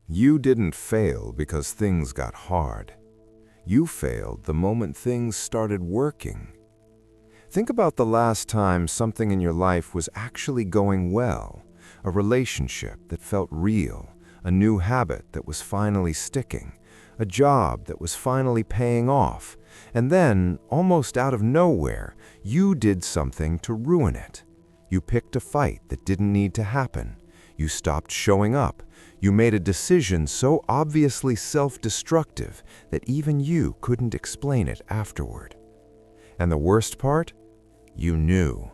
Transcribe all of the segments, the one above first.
You didn't fail because things got hard. You failed the moment things started working. Think about the last time something in your life was actually going well, a relationship that felt real, a new habit that was finally sticking, a job that was finally paying off, and then, almost out of nowhere, you did something to ruin it. You picked a fight that didn't need to happen. You stopped showing up. You made a decision so obviously self-destructive that even you couldn't explain it afterward. And the worst part? You knew.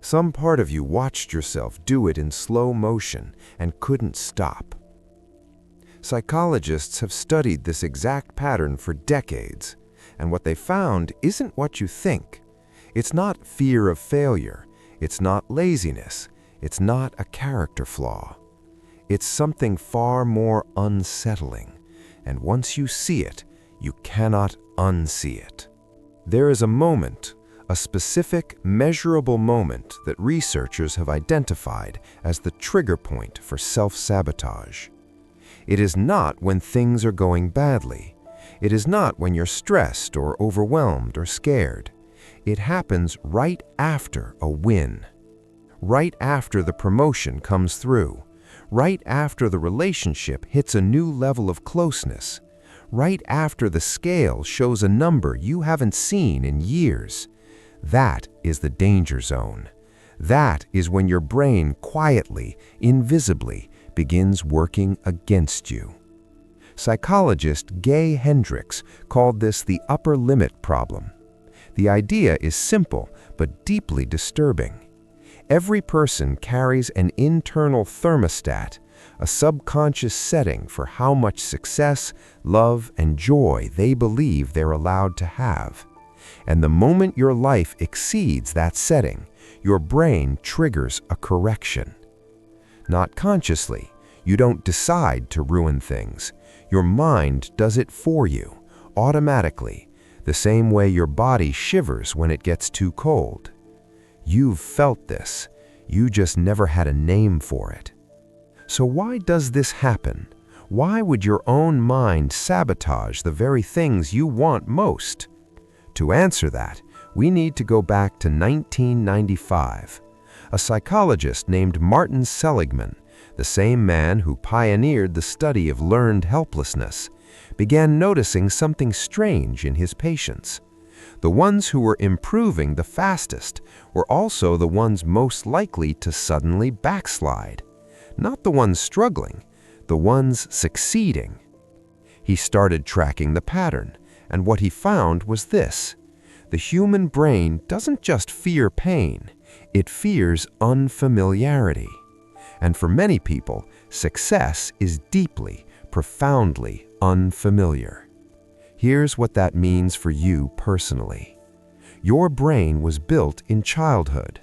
Some part of you watched yourself do it in slow motion and couldn't stop. Psychologists have studied this exact pattern for decades, and what they found isn't what you think. It's not fear of failure. It's not laziness. It's not a character flaw. It's something far more unsettling, and once you see it, you cannot unsee it. There is a moment, a specific, measurable moment that researchers have identified as the trigger point for self-sabotage. It is not when things are going badly. It is not when you're stressed or overwhelmed or scared. It happens right after a win. Right after the promotion comes through. Right after the relationship hits a new level of closeness. Right after the scale shows a number you haven't seen in years. That is the danger zone. That is when your brain quietly, invisibly, begins working against you. Psychologist Gay Hendricks called this the upper limit problem. The idea is simple but deeply disturbing. Every person carries an internal thermostat, a subconscious setting for how much success, love, and joy they believe they're allowed to have. And the moment your life exceeds that setting, your brain triggers a correction. Not consciously, you don't decide to ruin things. Your mind does it for you, automatically, the same way your body shivers when it gets too cold. You've felt this. You just never had a name for it. So why does this happen? Why would your own mind sabotage the very things you want most? To answer that, we need to go back to 1995. A psychologist named Martin Seligman, the same man who pioneered the study of learned helplessness, began noticing something strange in his patients. The ones who were improving the fastest were also the ones most likely to suddenly backslide. Not the ones struggling, the ones succeeding. He started tracking the pattern, and what he found was this. The human brain doesn't just fear pain, it fears unfamiliarity. And for many people, success is deeply, profoundly unfamiliar. Here's what that means for you personally. Your brain was built in childhood.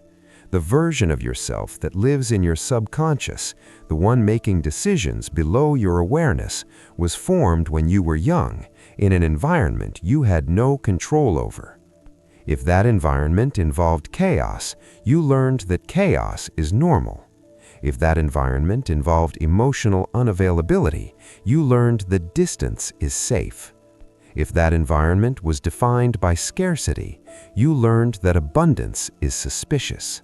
The version of yourself that lives in your subconscious, the one making decisions below your awareness, was formed when you were young, in an environment you had no control over. If that environment involved chaos, you learned that chaos is normal. If that environment involved emotional unavailability, you learned that distance is safe. If that environment was defined by scarcity, you learned that abundance is suspicious.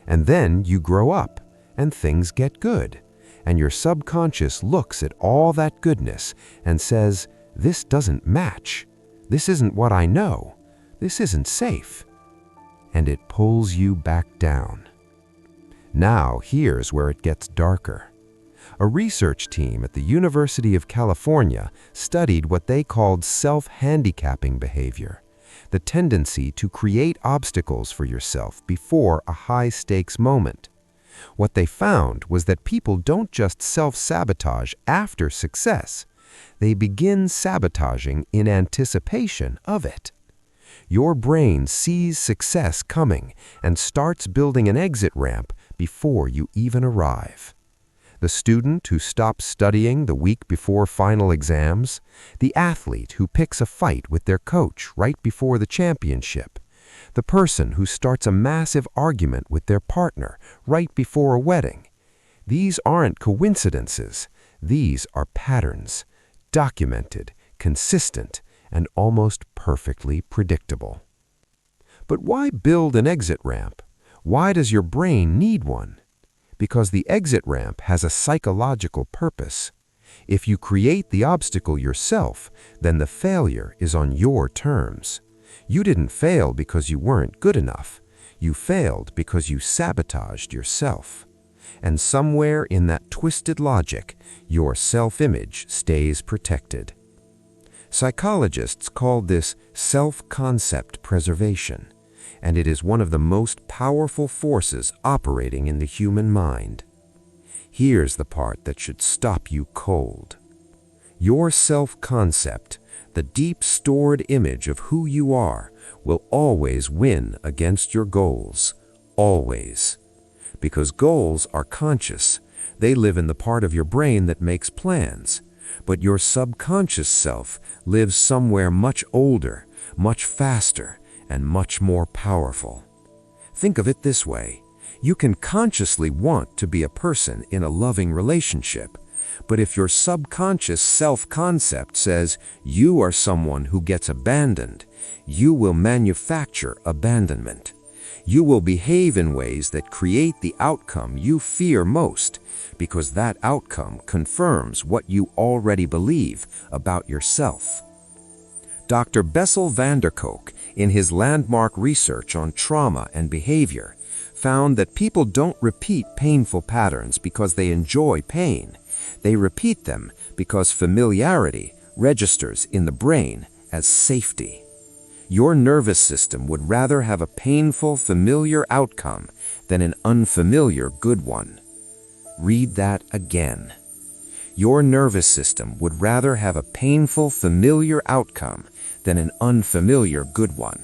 And then you grow up, and things get good, and your subconscious looks at all that goodness and says, "This doesn't match. This isn't what I know. This isn't safe." And it pulls you back down. Now here's where it gets darker. A research team at the University of California studied what they called self-handicapping behavior, the tendency to create obstacles for yourself before a high-stakes moment. What they found was that people don't just self-sabotage after success, they begin sabotaging in anticipation of it. Your brain sees success coming and starts building an exit ramp before you even arrive. The student who stops studying the week before final exams, the athlete who picks a fight with their coach right before the championship, the person who starts a massive argument with their partner right before a wedding. These aren't coincidences. These are patterns, documented, consistent, and almost perfectly predictable. But why build an exit ramp? Why does your brain need one? Because the exit ramp has a psychological purpose. If you create the obstacle yourself, then the failure is on your terms. You didn't fail because you weren't good enough. You failed because you sabotaged yourself. And somewhere in that twisted logic, your self-image stays protected. Psychologists call this self-concept preservation, and it is one of the most powerful forces operating in the human mind. Here's the part that should stop you cold. Your self-concept, the deep stored image of who you are, will always win against your goals. Always. Because goals are conscious. They live in the part of your brain that makes plans. But your subconscious self lives somewhere much older, much faster, and much more powerful. Think of it this way. You can consciously want to be a person in a loving relationship, but if your subconscious self-concept says you are someone who gets abandoned, you will manufacture abandonment. You will behave in ways that create the outcome you fear most, because that outcome confirms what you already believe about yourself. Dr. Bessel van der Kolk, in his landmark research on trauma and behavior, found that people don't repeat painful patterns because they enjoy pain. They repeat them because familiarity registers in the brain as safety. Your nervous system would rather have a painful, familiar outcome than an unfamiliar good one. Read that again. Your nervous system would rather have a painful, familiar outcome than an unfamiliar good one.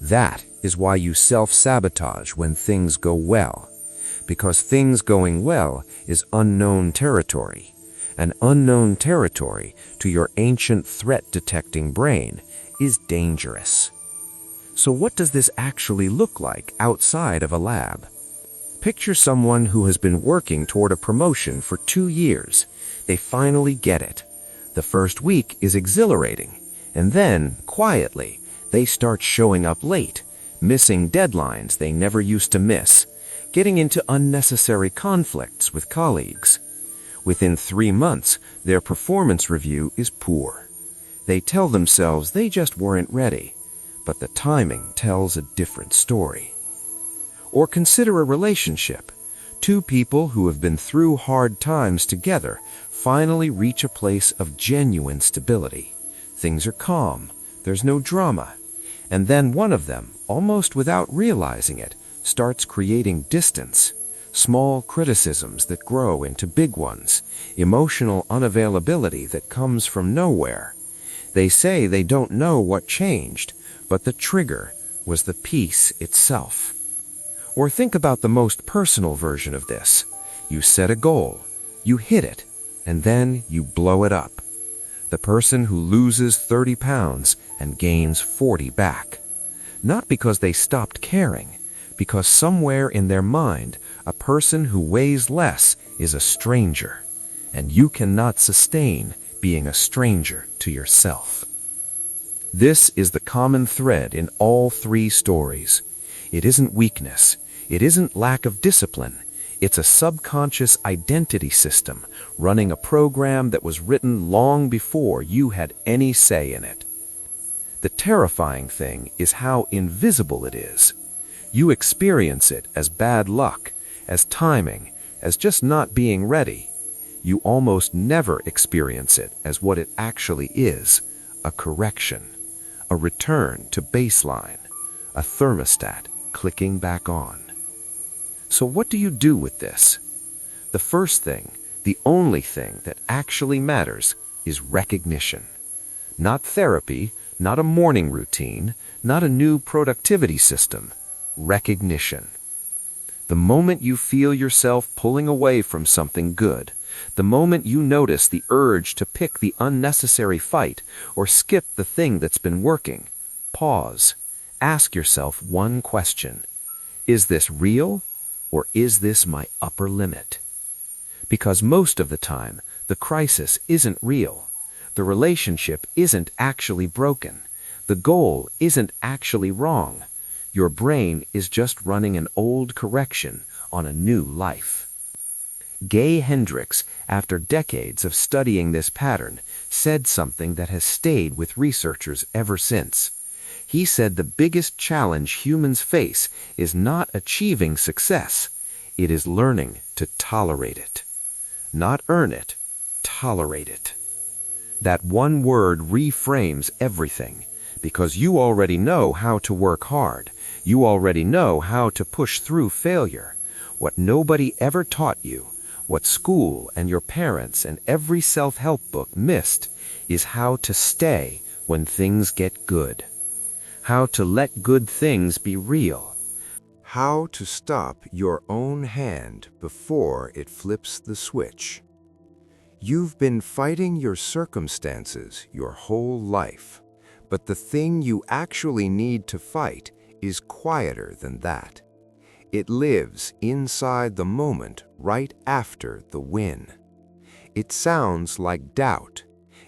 That is why you self-sabotage when things go well, because things going well is unknown territory. An unknown territory to your ancient threat-detecting brain is dangerous. So what does this actually look like outside of a lab? Picture someone who has been working toward a promotion for 2 years. They finally get it. The first week is exhilarating, and then, quietly, they start showing up late, missing deadlines they never used to miss, getting into unnecessary conflicts with colleagues. Within 3 months, their performance review is poor. They tell themselves they just weren't ready, but the timing tells a different story. Or consider a relationship. 2 people who have been through hard times together finally reach a place of genuine stability. Things are calm, there's no drama. And then one of them, almost without realizing it, starts creating distance. Small criticisms that grow into big ones, emotional unavailability that comes from nowhere. They say they don't know what changed, but the trigger was the peace itself. Or think about the most personal version of this. You set a goal, you hit it, and then you blow it up. The person who loses 30 pounds and gains 40 back. Not because they stopped caring, because somewhere in their mind, a person who weighs less is a stranger, and you cannot sustain being a stranger to yourself. This is the common thread in all 3 stories. It isn't weakness. It isn't lack of discipline. It's a subconscious identity system running a program that was written long before you had any say in it. The terrifying thing is how invisible it is. You experience it as bad luck, as timing, as just not being ready. You almost never experience it as what it actually is, a correction, a return to baseline, a thermostat clicking back on. So what do you do with this? The first thing, the only thing that actually matters is recognition. Not therapy, not a morning routine, not a new productivity system. Recognition. The moment you feel yourself pulling away from something good, the moment you notice the urge to pick the unnecessary fight or skip the thing that's been working, pause. Ask yourself one question. Is this real, or is this my upper limit? Because most of the time, The crisis isn't real. The relationship isn't actually broken. The goal isn't actually wrong. Your brain is just running an old correction on a new life. Gay Hendricks, after decades of studying this pattern, said something that has stayed with researchers ever since. He said the biggest challenge humans face is not achieving success. It is learning to tolerate it. Not earn it, tolerate it. That one word reframes everything, because you already know how to work hard. You already know how to push through failure. What nobody ever taught you, what school and your parents and every self-help book missed, is how to stay when things get good. How to let good things be real. How to stop your own hand before it flips the switch. You've been fighting your circumstances your whole life, but the thing you actually need to fight is quieter than that. It lives inside the moment right after the win. It sounds like doubt.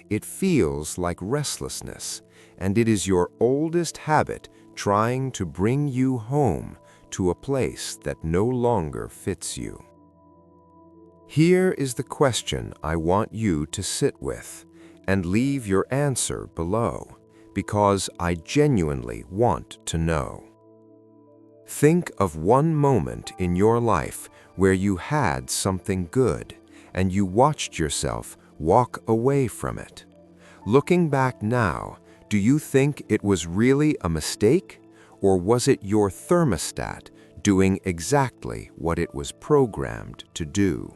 It feels like restlessness, and it is your oldest habit trying to bring you home to a place that no longer fits you. Here is the question I want you to sit with, and leave your answer below, because I genuinely want to know. Think of one moment in your life where you had something good, and you watched yourself walk away from it. Looking back now, do you think it was really a mistake, or was it your thermostat doing exactly what it was programmed to do?